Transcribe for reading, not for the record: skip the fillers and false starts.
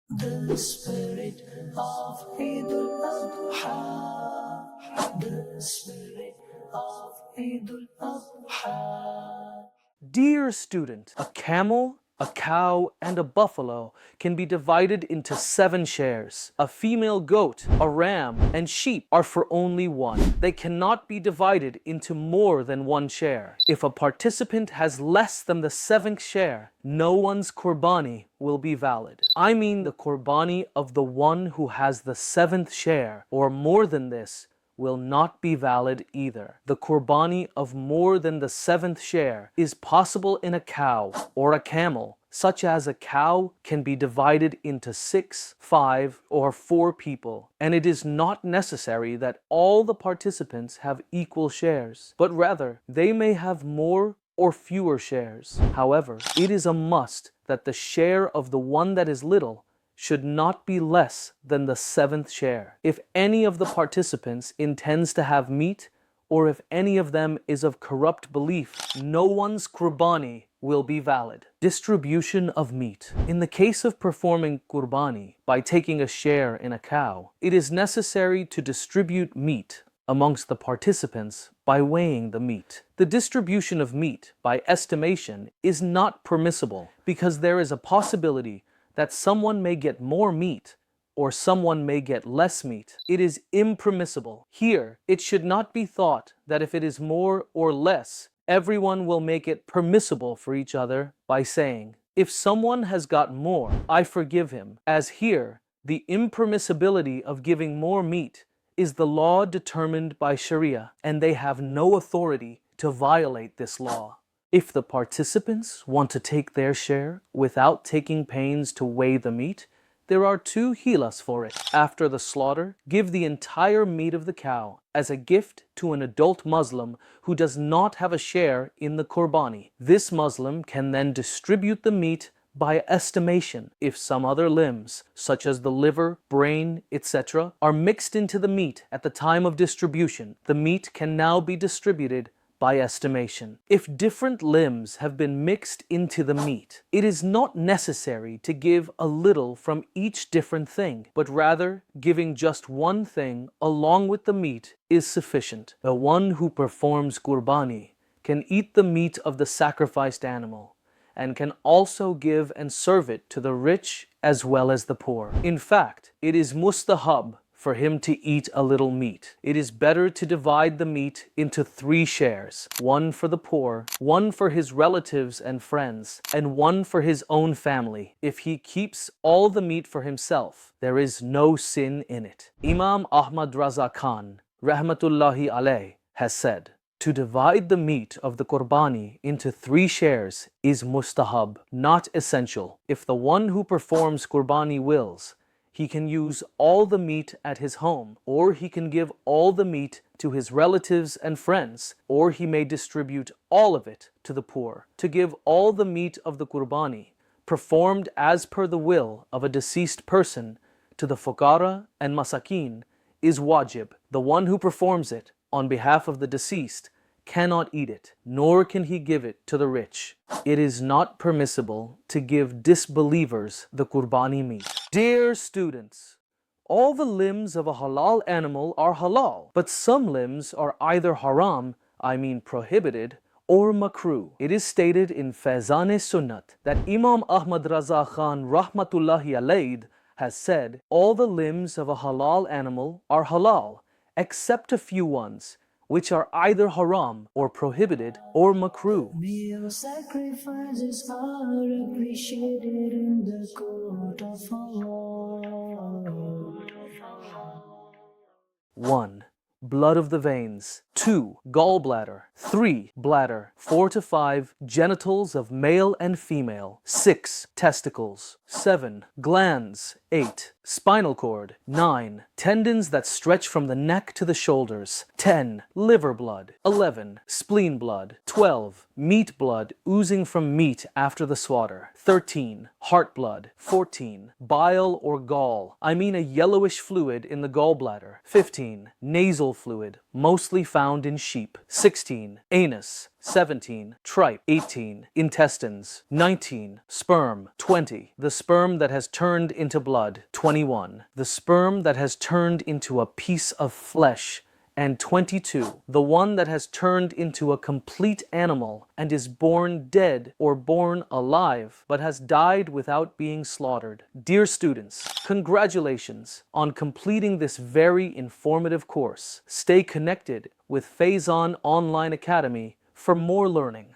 The spirit of al-Adha, the spirit of al-Adha. Dear student, a camel, a cow, and a buffalo can be divided into 7 shares. A female goat, a ram, and sheep are for only one. They cannot be divided into more than 1 share. If a participant has less than the 7th share, no one's Qurbani will be valid. I mean the Qurbani of the one who has the 7th share, or more than this, will not be valid either. The Qurbani of more than the 7th share is possible in a cow or a camel, such as a cow can be divided into 6, 5, or 4 people, and it is not necessary that all the participants have equal shares, but rather they may have more or fewer shares. However, it is a must that the share of the one that is little should not be less than the 7th share. If any of the participants intends to have meat, or if any of them is of corrupt belief, no one's Qurbani will be valid. Distribution of meat. In the case of performing Qurbani by taking a share in a cow, it is necessary to distribute meat amongst the participants by weighing the meat. The distribution of meat by estimation is not permissible because there is a possibility that someone may get more meat or someone may get less meat. It is impermissible. Here, it should not be thought that if it is more or less, everyone will make it permissible for each other by saying, if someone has got more, I forgive him. As here, the impermissibility of giving more meat is the law determined by Sharia, and they have no authority to violate this law. If the participants want to take their share without taking pains to weigh the meat, there are 2 hilas for it. After the slaughter, give the entire meat of the cow as a gift to an adult Muslim who does not have a share in the Qurbani. This Muslim can then distribute the meat by estimation. If some other limbs, such as the liver, brain, etc., are mixed into the meat at the time of distribution, the meat can now be distributed by estimation. If different limbs have been mixed into the meat, it is not necessary to give a little from each different thing, but rather giving just one thing along with the meat is sufficient. The one who performs Qurbani can eat the meat of the sacrificed animal and can also give and serve it to the rich as well as the poor. In fact, it is mustahab for him to eat a little meat. It is better to divide the meat into 3 shares, 1 for the poor, 1 for his relatives and friends, and 1 for his own family. If he keeps all the meat for himself, there is no sin in it. Imam Ahmad Raza Khan, rahmatullahi alayh, has said, to divide the meat of the Qurbani into 3 shares is mustahab, not essential. If the one who performs Qurbani wills, he can use all the meat at his home, or he can give all the meat to his relatives and friends, or he may distribute all of it to the poor. To give all the meat of the Qurbani, performed as per the will of a deceased person, to the fuqara and masakin is wajib. The one who performs it on behalf of the deceased cannot eat it, nor can he give it to the rich. It is not permissible to give disbelievers the Qurbani meat. Dear students, all the limbs of a halal animal are halal, but some limbs are either haram, I mean prohibited, or makruh. It is stated in Faizan Sunnat that Imam Ahmad Raza Khan rahmatullahi alayh has said, all the limbs of a halal animal are halal, except a few ones, which are either haram or prohibited or makruh. Your sacrifices are appreciated in the court of Allah. 1. Blood of the veins. 2. Gallbladder. 3. Bladder. 4 to 5. Genitals of male and female. 6. Testicles. 7. Glands. 8. Spinal cord. 9. Tendons that stretch from the neck to the shoulders. 10. Liver blood. 11. Spleen blood. 12. Meat blood oozing from meat after the slaughter. 13. Heart blood. 14. Bile or gall, I mean a yellowish fluid in the gallbladder. 15. Nasal fluid, mostly found in sheep. 16. Anus. 17. Tripe. 18. Intestines. 19. Sperm. 20. The sperm that has turned into blood. 21. The sperm that has turned into a piece of flesh. And 22. The one that has turned into a complete animal and is born dead or born alive, but has died without being slaughtered. Dear students, congratulations on completing this very informative course. Stay connected with Faizan Online Academy for more learning.